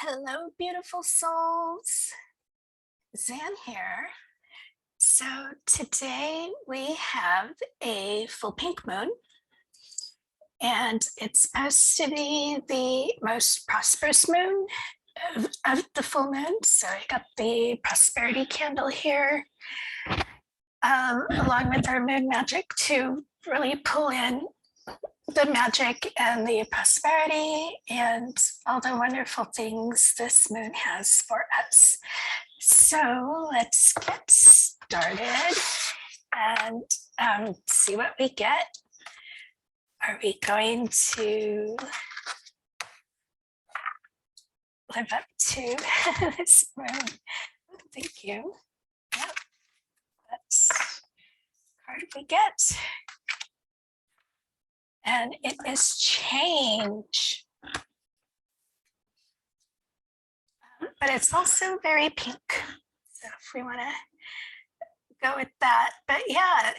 Hello, beautiful souls. Zan here. So today we have a full pink moon, and it's supposed to be the most prosperous moon of the full moon. So I got the prosperity candle here, along with our moon magic to really pull in the magic and the prosperity and all the wonderful things this moon has for us. So let's get started and see what we get. Are we going to live up to this moon? Thank you. Yep, that's the card we get. And it is change. But it's also very pink. So if we want to go with that, but yeah,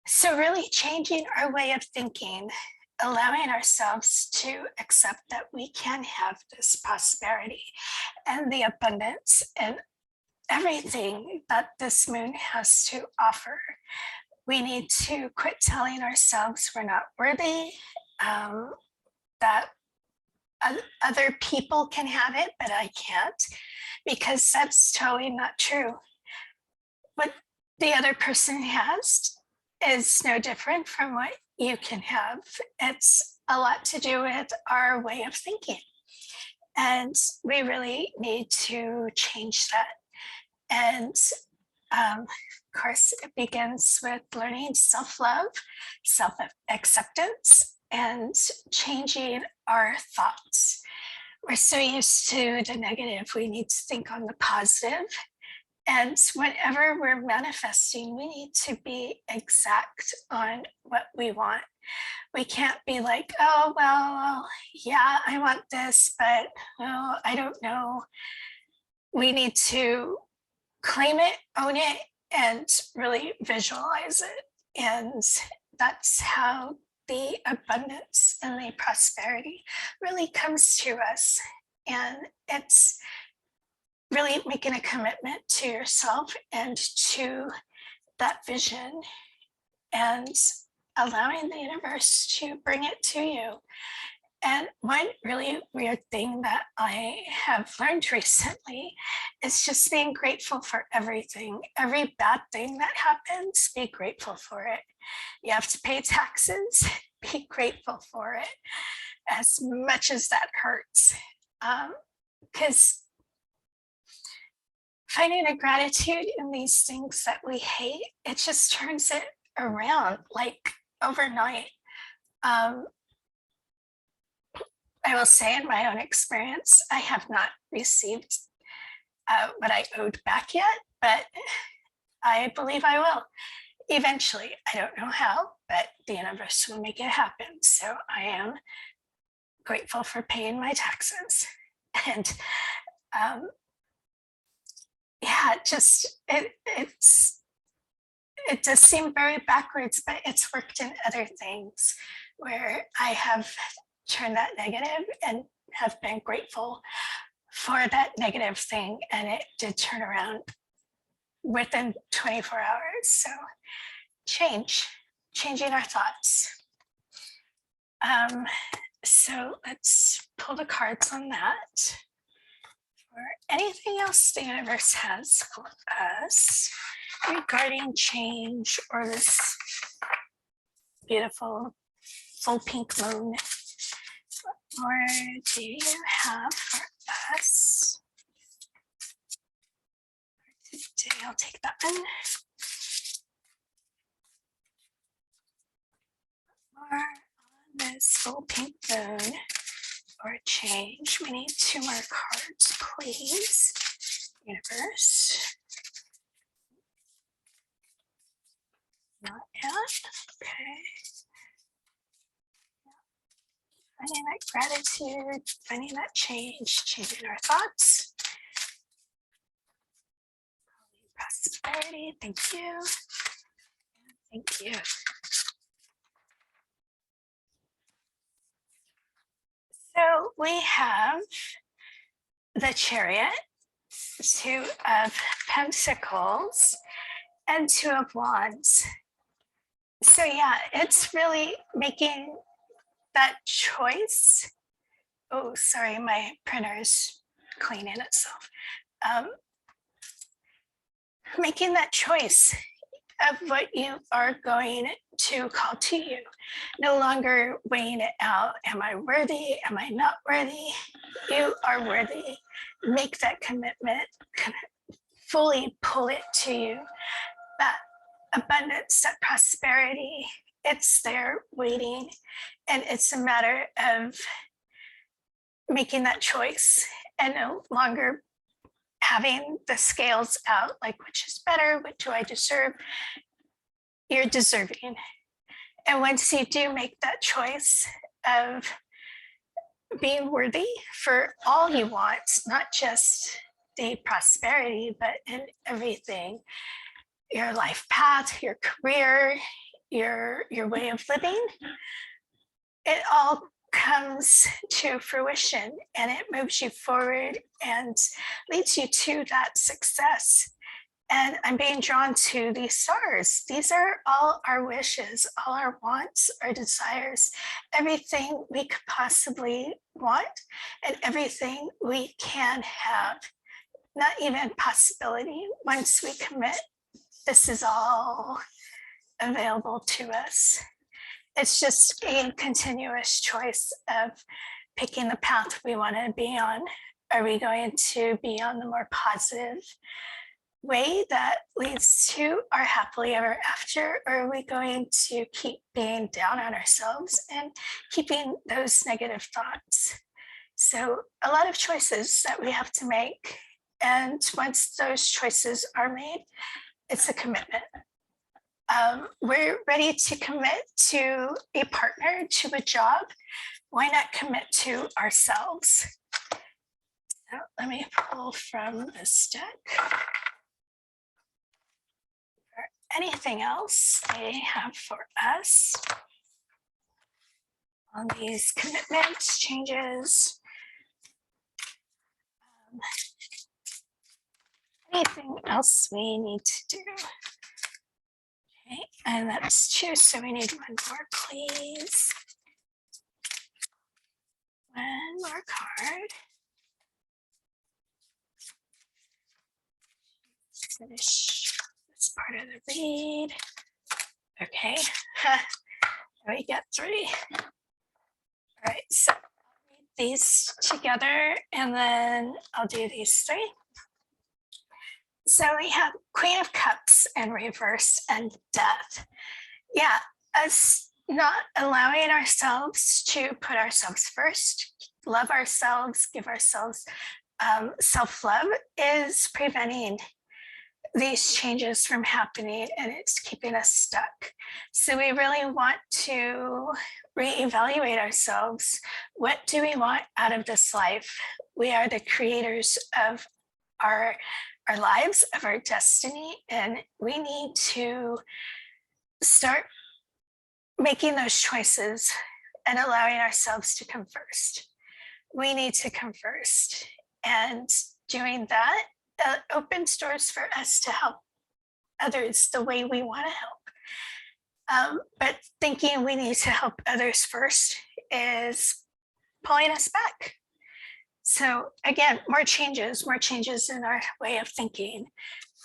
so really changing our way of thinking, allowing ourselves to accept that we can have this prosperity and the abundance and everything that this moon has to offer. We need to quit telling ourselves we're not worthy, that other people can have it, but I can't, because that's totally not true. What the other person has is no different from what you can have. It's a lot to do with our way of thinking. And we really need to change that. And of course, it begins with learning self-love, self-acceptance, and changing our thoughts. We're so used to the negative, we need to think on the positive. And whenever we're manifesting, we need to be exact on what we want. We can't be like, oh, well, yeah, I want this, but oh, I don't know. We need to claim it, own it, and really visualize it. And that's how the abundance and the prosperity really comes to us. And it's really making a commitment to yourself and to that vision and allowing the universe to bring it to you. And one really weird thing that I have learned recently is just being grateful for everything. Every bad thing that happens, be grateful for it. You have to pay taxes, be grateful for it, as much as that hurts. Because finding a gratitude in these things that we hate, it just turns it around like overnight. I will say in my own experience, I have not received what I owed back yet, but I believe I will eventually. I don't know how, but the universe will make it happen. So I am grateful for paying my taxes. And yeah, it does seem very backwards, but it's worked in other things where I have turned that negative and have been grateful for that negative thing, and it did turn around within 24 hours. So changing our thoughts. So let's pull the cards on that. Or anything else the universe has for us regarding change or this beautiful full pink moon. What more do you have for us today? I'll take that one. More on this full pink moon or change. We need 2 more cards, please. Universe. Not yet. Okay. Finding that gratitude, finding that change, changing our thoughts. Prosperity, thank you. Thank you. we have the Chariot, Two of Pentacles, and Two of Wands. So yeah, it's really making that choice. Oh, sorry, my printer is cleaning itself. Making that choice of what you are going to call to you. No longer weighing it out. Am I worthy? Am I not worthy? You are worthy. Make that commitment. Fully pull it to you. That abundance, that prosperity, it's there waiting. And it's a matter of making that choice and no longer having the scales out, like which is better, what do I deserve? You're deserving. And once you do make that choice of being worthy for all you want, not just the prosperity, but in everything, your life path, your career, your way of living, it all comes to fruition and it moves you forward and leads you to that success. And I'm being drawn to these stars. These are all our wishes, all our wants, our desires, everything we could possibly want and everything we can have. Not even possibility. Once we commit, this is all available to us. It's just a continuous choice of picking the path we want to be on. Are we going to be on the more positive way that leads to our happily ever after, or are we going to keep being down on ourselves and keeping those negative thoughts? So a lot of choices that we have to make. And once those choices are made, it's a commitment. We're ready to commit to a partner, to a job. Why not commit to ourselves? So let me pull from this deck. Anything else they have for us on these commitments, changes, anything else we need to do? Okay, and that's two, so we need one more, please. One more card. Finish this part of the read. Okay, we get three. All right, so I'll read these together and then I'll do these three. So we have Queen of Cups in reverse and Death. Yeah, us not allowing ourselves to put ourselves first, love ourselves, give ourselves self-love is preventing these changes from happening and it's keeping us stuck. So we really want to reevaluate ourselves. What do we want out of this life? We are the creators of our lives, of our destiny, and we need to start making those choices and allowing ourselves to come first. We need to come first, and doing that opens doors for us to help others the way we want to help. But thinking we need to help others first is pulling us back. So again, more changes in our way of thinking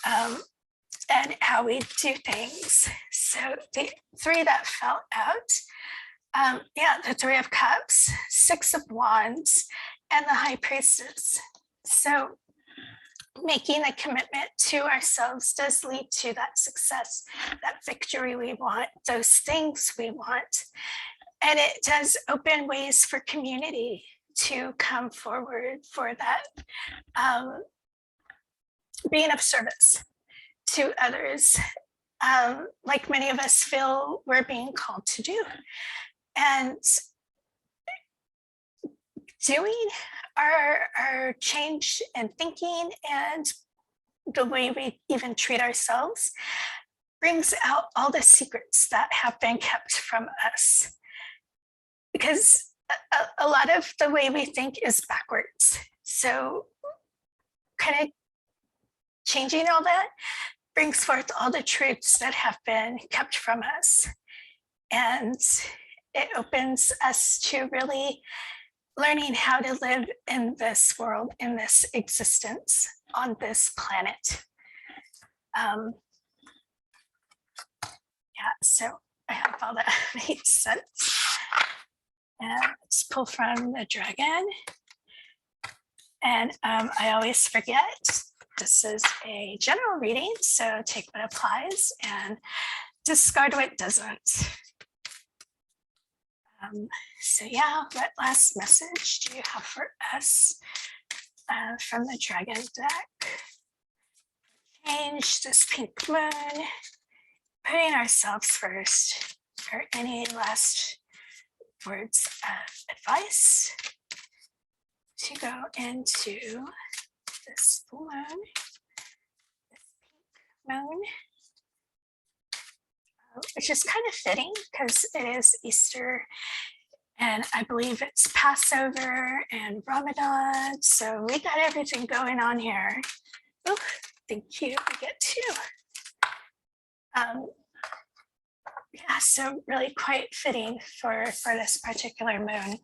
and how we do things. So the three that fell out, yeah, the Three of Cups, Six of Wands, and the High Priestess. So making a commitment to ourselves does lead to that success, that victory we want, those things we want. And it does open ways for community to come forward for that, being of service to others, like many of us feel we're being called to do. And doing our change in thinking and the way we even treat ourselves brings out all the secrets that have been kept from us. Because a lot of the way we think is backwards. So kind of changing all that brings forth all the truths that have been kept from us. And it opens us to really learning how to live in this world, in this existence on this planet. Yeah, so I hope all that made sense. And let's pull from the dragon. And I always forget, this is a general reading, so take what applies and discard what doesn't. So yeah, what last message do you have for us from the dragon deck? Change this pink moon, putting ourselves first. Or any last words of advice to go into this full moon, this pink moon, which is kind of fitting because it is Easter and I believe it's Passover and Ramadan. So we got everything going on here. Oh, thank you. We get two. Yeah, so really quite fitting for this particular moon.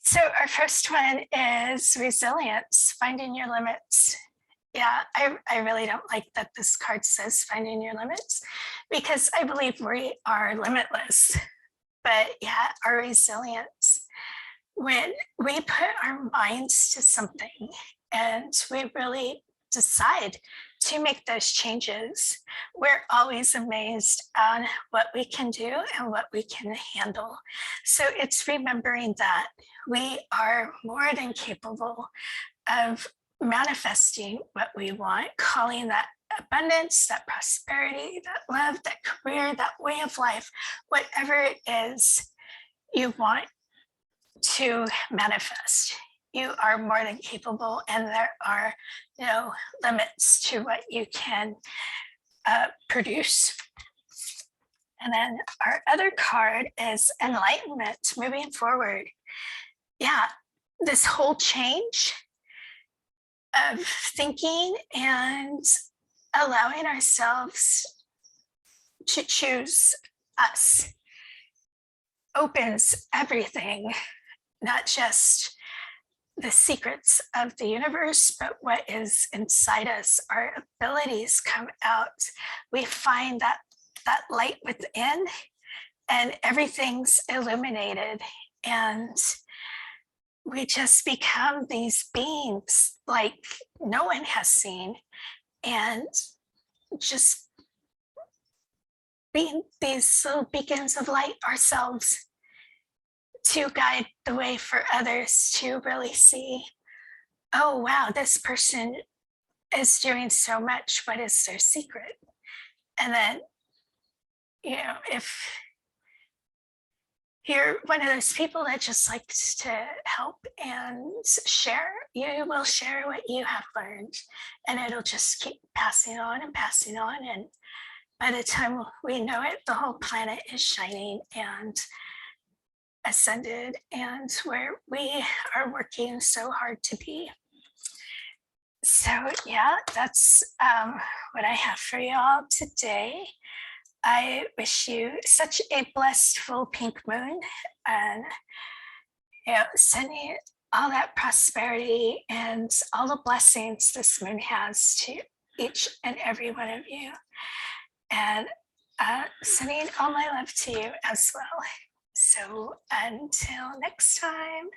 So our first one is resilience, finding your limits. Yeah, I really don't like that this card says finding your limits because I believe we are limitless. But yeah, our resilience, when we put our minds to something and we really decide to make those changes, we're always amazed on what we can do and what we can handle. So it's remembering that we are more than capable of manifesting what we want, calling that abundance, that prosperity, that love, that career, that way of life, whatever it is you want to manifest. You are more than capable, and there are no limits to what you can produce. And then our other card is enlightenment, moving forward. Yeah, this whole change of thinking and allowing ourselves to choose us opens everything, not just the secrets of the universe, but what is inside us. Our abilities come out. We find that light within, and everything's illuminated. And we just become these beings like no one has seen, and just being these little beacons of light ourselves to guide the way for others to really see, oh wow, this person is doing so much, what is their secret? And then, you know, if you're one of those people that just likes to help and share, you will share what you have learned, and it'll just keep passing on and passing on. And by the time we know it, the whole planet is shining and ascended, and where we are working so hard to be. So yeah, that's what I have for you all today. I wish you such a blessed full pink moon, and sending all that prosperity and all the blessings this moon has to each and every one of you, and sending all my love to you as well. So until next time.